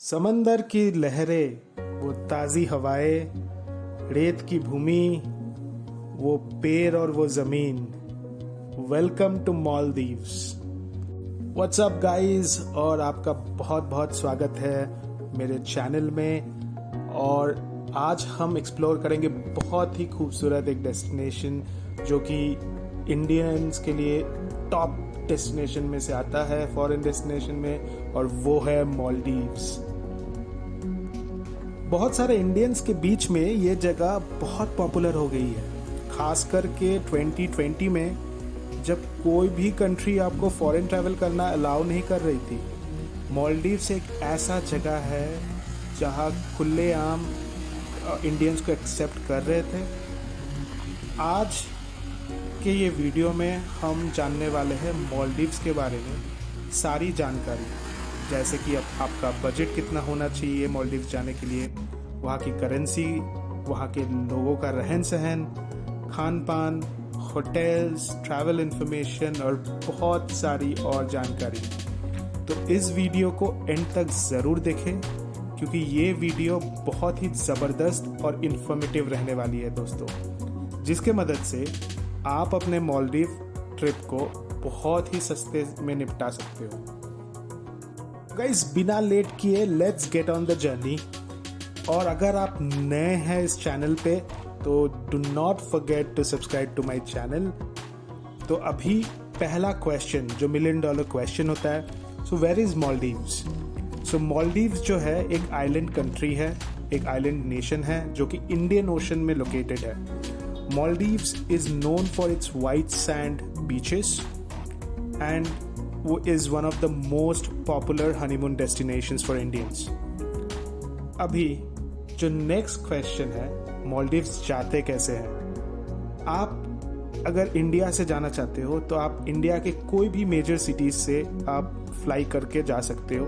समंदर की लहरें, वो ताज़ी हवाएं, रेत की भूमि, वो पेड़ और वो ज़मीन। Welcome to Maldives. What's up guys, और आपका बहुत बहुत स्वागत है मेरे चैनल में। और आज हम एक्सप्लोर करेंगे बहुत ही खूबसूरत एक डेस्टिनेशन जो कि इंडियंस के लिए टॉप डेस्टिनेशन में से आता है, फॉरेन डेस्टिनेशन में, और वो है मालदीव्स। बहुत सारे इंडियंस के बीच में ये जगह बहुत पॉपुलर हो गई है, खास करके 2020 में जब कोई भी कंट्री आपको फॉरेन ट्रैवल करना अलाउ नहीं कर रही थी। मालदीव्स एक ऐसा जगह है जहां खुलेआम इंडियंस को एक्सेप्ट कर रहे थे। आज के ये वीडियो में हम जानने वाले हैं मालदीव्स के बारे में सारी जानकारी, जैसे कि अब आपका बजट कितना होना चाहिए मालदीव्स जाने के लिए, वहाँ की करेंसी, वहाँ के लोगों का रहन सहन, खान पान, होटल्स, ट्रैवल इंफॉर्मेशन और बहुत सारी और जानकारी। तो इस वीडियो को एंड तक ज़रूर देखें क्योंकि ये वीडियो बहुत ही ज़बरदस्त और इन्फॉर्मेटिव रहने वाली है दोस्तों, जिसके मदद से आप अपने मालदीव ट्रिप को बहुत ही सस्ते में निपटा सकते हो। गाइस, बिना लेट किए let's get on the journey. और अगर आप नए हैं इस चैनल पे तो do not forget to subscribe to my channel. तो अभी पहला क्वेश्चन जो $1 मिलियन क्वेश्चन होता है, सो वेयर इज मालदीव्स। सो मालदीव्स जो है एक आइलैंड कंट्री है, एक आइलैंड नेशन है जो कि इंडियन ओशन में लोकेटेड है। Maldives is known for its white sand beaches and वो is one of the most popular honeymoon destinations for Indians. अभी जो नेक्स्ट क्वेश्चन है, मालदीव्स जाते कैसे हैं। आप अगर इंडिया से जाना चाहते हो तो आप इंडिया के कोई भी मेजर सिटीज से आप फ्लाई करके जा सकते हो।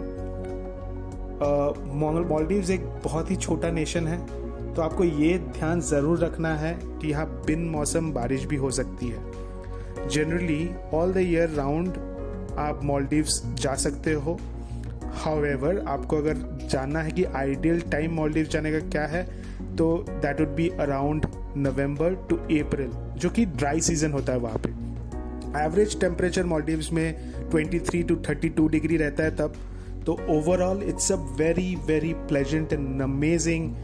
मालदीव्स एक बहुत ही छोटा नेशन है, तो आपको ये ध्यान ज़रूर रखना है कि यहाँ बिन मौसम बारिश भी हो सकती है। Generally all the year round आप मालदीव्स जा सकते हो। हाउएवर, आपको अगर जानना है कि आइडियल टाइम मालदीव्स जाने का क्या है, तो that would be around November to April, जो कि ड्राई सीजन होता है। वहाँ पे एवरेज टेम्परेचर मालदीव्स में 23 to 32 डिग्री रहता है तब। तो overall it's a very very pleasant and amazing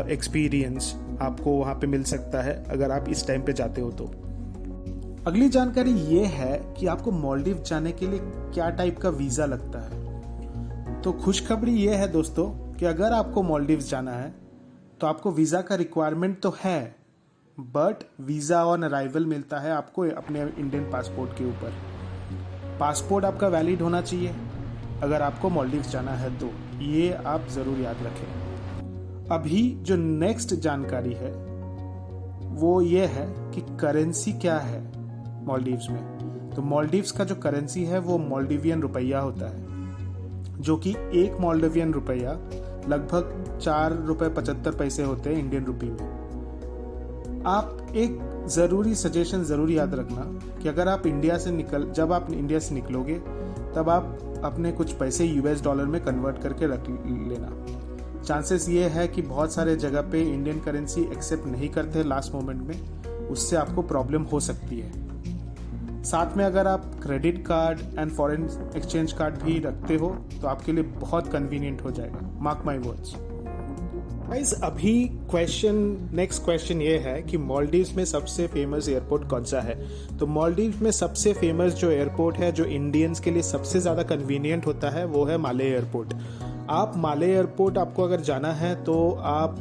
experience आपको वहाँ पे मिल सकता है अगर आप इस टाइम पे जाते हो तो। अगली जानकारी ये है कि आपको मालदीव जाने के लिए क्या टाइप का वीज़ा लगता है। तो खुशखबरी ये है दोस्तों कि अगर आपको मालदीव्स जाना है तो आपको वीज़ा का रिक्वायरमेंट तो है, बट वीज़ा ऑन अराइवल मिलता है आपको अपने इंडियन पासपोर्ट के ऊपर। पासपोर्ट आपका वैलिड होना चाहिए अगर आपको मालदीव्स जाना है, तो ये आप ज़रूर याद रखें। अभी जो नेक्स्ट जानकारी है वो ये है कि करेंसी क्या है मालदीव्स में। तो मालदीव्स का जो करेंसी है वो मालदीवियन रुपया होता है, जो कि एक मालदीवियन रुपया लगभग ₹4.75 होते हैं इंडियन रुपी में। आप एक ज़रूरी सजेशन ज़रूर याद रखना कि अगर आप जब आप इंडिया से निकलोगे तब आप अपने कुछ पैसे US डॉलर में कन्वर्ट करके रख लेना। चांसेस ये है कि बहुत सारे जगह पे इंडियन करेंसी एक्सेप्ट नहीं करते लास्ट मोमेंट में, उससे आपको प्रॉब्लम हो सकती है। साथ में अगर आप credit card and foreign exchange card भी रखते हो तो आपके लिए बहुत कन्वीनियंट हो जाएगा, मार्क माई वर्ड्स। गाइस, अभी नेक्स्ट क्वेश्चन ये है कि मालदीव्स में सबसे फेमस एयरपोर्ट कौन सा है। तो मालदीव्स में सबसे फेमस जो एयरपोर्ट है, जो इंडियंस के लिए सबसे ज़्यादा कन्वीनियंट होता है, वो है माले एयरपोर्ट। आप माले एयरपोर्ट आपको अगर जाना है तो आप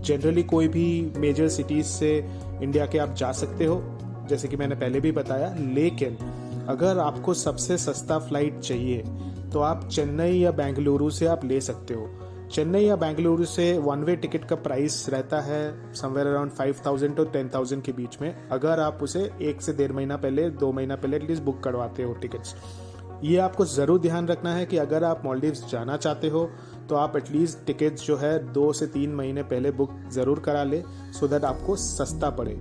जनरली कोई भी मेजर सिटीज़ से इंडिया के आप जा सकते हो, जैसे कि मैंने पहले भी बताया। लेकिन अगर आपको सबसे सस्ता फ्लाइट चाहिए तो आप चेन्नई या बेंगलुरु से आप ले सकते हो। चेन्नई या बेंगलुरु से वन वे टिकट का प्राइस रहता है समवेयर अराउंड 5,000 to 10,000 के बीच में, अगर आप उसे 1 से 1.5 महीना पहले, 2 महीना पहले एटलीस्ट बुक करवाते हो टिकट्स। ये आपको ज़रूर ध्यान रखना है कि अगर आप मालदीव्स जाना चाहते हो तो आप एटलीस्ट टिकट्स जो है 2 से 3 महीने पहले बुक ज़रूर करा ले, सो दैट आपको सस्ता पड़े।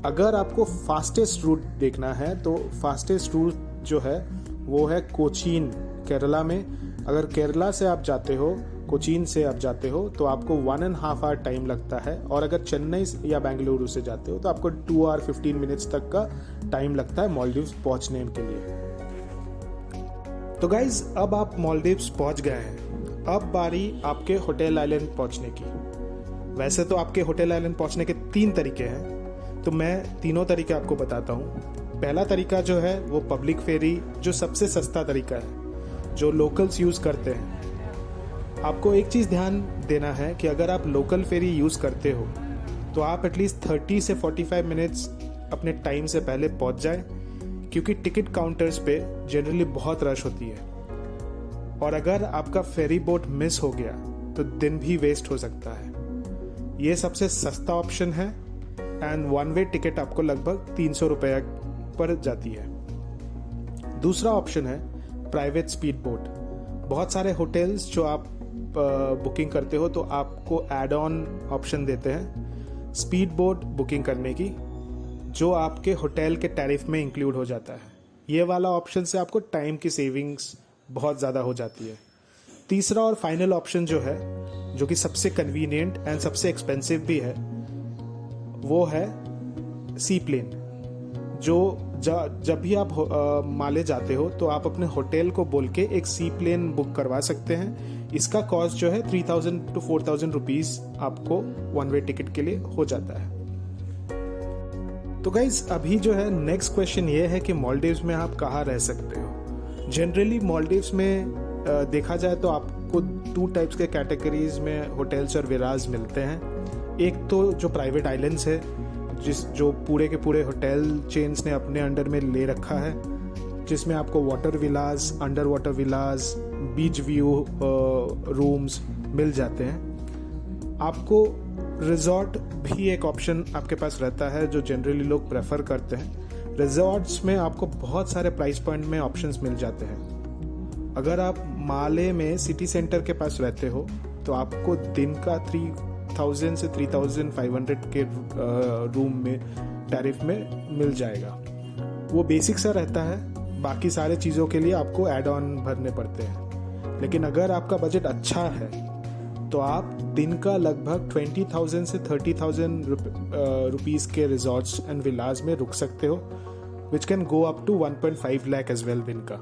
अगर आपको फास्टेस्ट रूट देखना है तो फास्टेस्ट रूट जो है वो है कोचीन, केरला में। अगर केरला से आप जाते हो, कोचीन से आप जाते हो, तो आपको 1.5 आवर टाइम लगता है, और अगर चेन्नई या बेंगलुरु से जाते हो तो आपको 2 आवर 15 मिनट्स तक का टाइम लगता है मालदीव्स पहुंचने के लिए। तो गाइज, अब आप मालदीव्स पहुंच गए हैं, अब बारी आपके होटल आइलैंड पहुंचने की। वैसे तो आपके होटल आइलैंड पहुंचने के 3 तरीके हैं, तो मैं तीनों तरीके आपको बताता हूँ। पहला तरीका जो है वो पब्लिक फेरी, जो सबसे सस्ता तरीका है, जो लोकल्स यूज़ करते हैं। आपको एक चीज़ ध्यान देना है कि अगर आप लोकल फेरी यूज़ करते हो तो आप एटलीस्ट 30 से 45 मिनट्स अपने टाइम से पहले पहुंच जाए, क्योंकि टिकट काउंटर्स पे जनरली बहुत रश होती है, और अगर आपका फेरी बोट मिस हो गया तो दिन भी वेस्ट हो सकता है। ये सबसे सस्ता ऑप्शन है, एंड वन वे टिकट आपको लगभग 300 रुपये पर जाती है। दूसरा ऑप्शन है प्राइवेट स्पीड बोट। बहुत सारे होटल्स जो आप बुकिंग करते हो तो आपको एड ऑन ऑप्शन देते हैं स्पीड बोट बुकिंग करने की, जो आपके होटल के टैरिफ में इंक्लूड हो जाता है। ये वाला ऑप्शन से आपको टाइम की सेविंग्स बहुत ज़्यादा हो जाती है। तीसरा और फाइनल ऑप्शन जो है, जो कि सबसे कन्वीनियंट एंड सबसे एक्सपेंसिव भी है, वो है सी प्लेन। जब भी आप माले जाते हो तो आप अपने होटल को बोल के एक सी प्लेन बुक करवा सकते हैं। इसका कॉस्ट जो है 3000 to 4000 रुपीज़ आपको वन वे टिकट के लिए हो जाता है। तो गाइज, अभी जो है नेक्स्ट क्वेश्चन ये है कि मालदीव्स में आप कहाँ रह सकते हो। जनरली मालदीव्स में देखा जाए तो आपको 2 टाइप्स के कैटेगरीज में होटल्स और विलाज मिलते हैं। एक तो जो प्राइवेट आइलैंड्स है, जो पूरे के पूरे होटल चेन्स ने अपने अंडर में ले रखा है, जिसमें आपको water villas, under water villas, beach view rooms मिल जाते हैं। आपको रिजॉर्ट भी एक ऑप्शन आपके पास रहता है, जो जनरली लोग प्रेफर करते हैं। रिजॉर्ट्स में आपको बहुत सारे प्राइस पॉइंट में ऑप्शंस मिल जाते हैं। अगर आप माले में सिटी सेंटर के पास रहते हो तो आपको दिन का 3000 से 3500 के रूम में टैरिफ में मिल जाएगा। वो बेसिक सा रहता है, बाकी सारे चीज़ों के लिए आपको ऐड ऑन भरने पड़ते हैं। लेकिन अगर आपका बजट अच्छा है तो आप दिन का लगभग 20,000 से 30,000 रुपीज़ के रिजॉर्ट्स एंड विलाज में रुक सकते हो, which can go up to 1.5 lakh as well दिन का।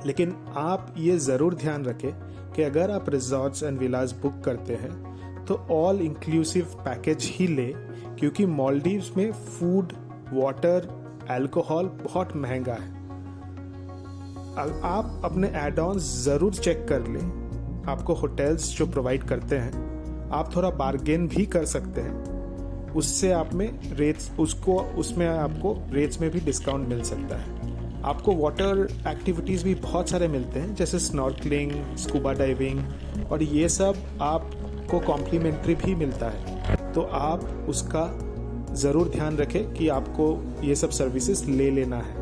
लेकिन आप ये ज़रूर ध्यान रखें कि अगर आप रिजॉर्ट्स एंड विलाज बुक करते हैं तो ऑल इंक्लूसिव पैकेज ही ले, क्योंकि मालदीव्स में फूड, वाटर, अल्कोहल बहुत महंगा है। आप अपने एड ऑन्स ज़रूर चेक कर लें। आपको होटल्स जो प्रोवाइड करते हैं, आप थोड़ा बार्गेन भी कर सकते हैं, उससे आप में रेट्स उसमें आपको रेट्स में भी डिस्काउंट मिल सकता है। आपको वाटर एक्टिविटीज़ भी बहुत सारे मिलते हैं, जैसे स्नॉर्कलिंग, स्कूबा डाइविंग, और ये सब आपको कॉम्प्लीमेंट्री भी मिलता है। तो आप उसका ज़रूर ध्यान रखें कि आपको ये सब सर्विसेज ले लेना है।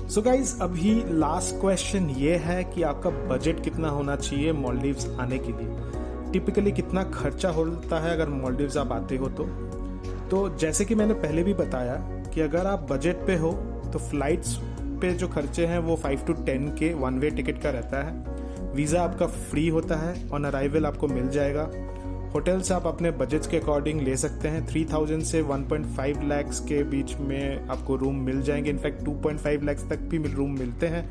सो गाइज, अभी लास्ट क्वेश्चन ये है कि आपका बजट कितना होना चाहिए मालदीव्स आने के लिए। टिपिकली कितना खर्चा होता है अगर मालदीव्स आप आते हो तो जैसे कि मैंने पहले भी बताया कि अगर आप बजट पे हो तो फ्लाइट्स पे जो खर्चे हैं वो 5 to 10 के वन वे टिकट का रहता है। वीज़ा आपका फ्री होता है, ऑन अराइवल आपको मिल जाएगा। होटल्स आप अपने बजट के अकॉर्डिंग ले सकते हैं। 3000 से 1.5 लाख के बीच में आपको रूम मिल जाएंगे। इनफैक्ट 2.5 लाख तक भी रूम मिलते हैं।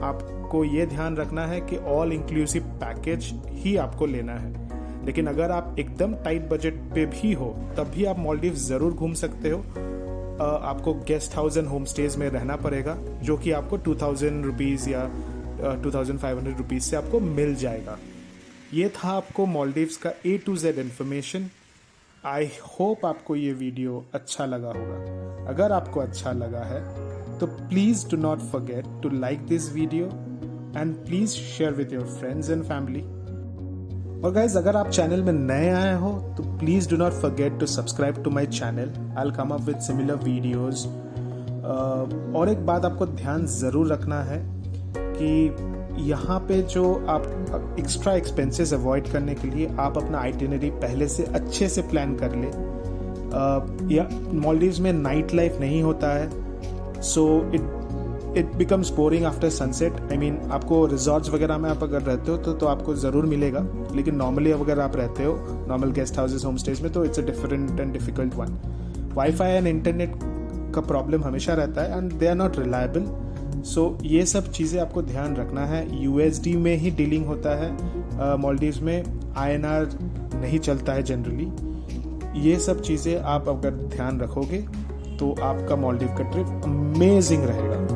आपको ये ध्यान रखना है कि ऑल इंक्लूसिव पैकेज ही आपको लेना है। लेकिन अगर आप एकदम टाइट बजट पे भी हो तब भी आप मालदीव्स ज़रूर घूम सकते हो। आपको guest house and home stays में रहना पड़ेगा, जो कि आपको 2000 रुपीज़ या 2500 रुपीज़ से आपको मिल जाएगा। ये था आपको मालदीव्स का A to Z information. I hope आपको ये वीडियो अच्छा लगा होगा। अगर आपको अच्छा लगा है तो please do not forget to like this video and please share with your friends and family. और गाइज, अगर आप चैनल में नए आए हो तो please do not forget to subscribe to my channel. I will come up with similar videos. और एक बात आपको ध्यान ज़रूर रखना है कि यहाँ पे जो आप एक्स्ट्रा एक्सपेंसेस अवॉइड करने के लिए आप अपना आइटिनरी पहले से अच्छे से प्लान कर ले। या मालदीव्स में नाइट लाइफ नहीं होता है, so it becomes boring after sunset. I mean आपको रिजॉर्ट्स वगैरह में आप अगर रहते हो तो आपको ज़रूर मिलेगा, लेकिन नॉर्मली अगर आप रहते हो normal guest houses home stays में तो it's a different and difficult one. Wifi and internet का प्रॉब्लम हमेशा रहता है and they are not reliable. So ये सब चीज़ें आपको ध्यान रखना है। USD में ही डीलिंग होता है मालदीव्स में, INR नहीं चलता है जनरली। ये सब चीज़ें आप अगर ध्यान रखोगे तो आपका मालदीव का ट्रिप अमेजिंग रहेगा।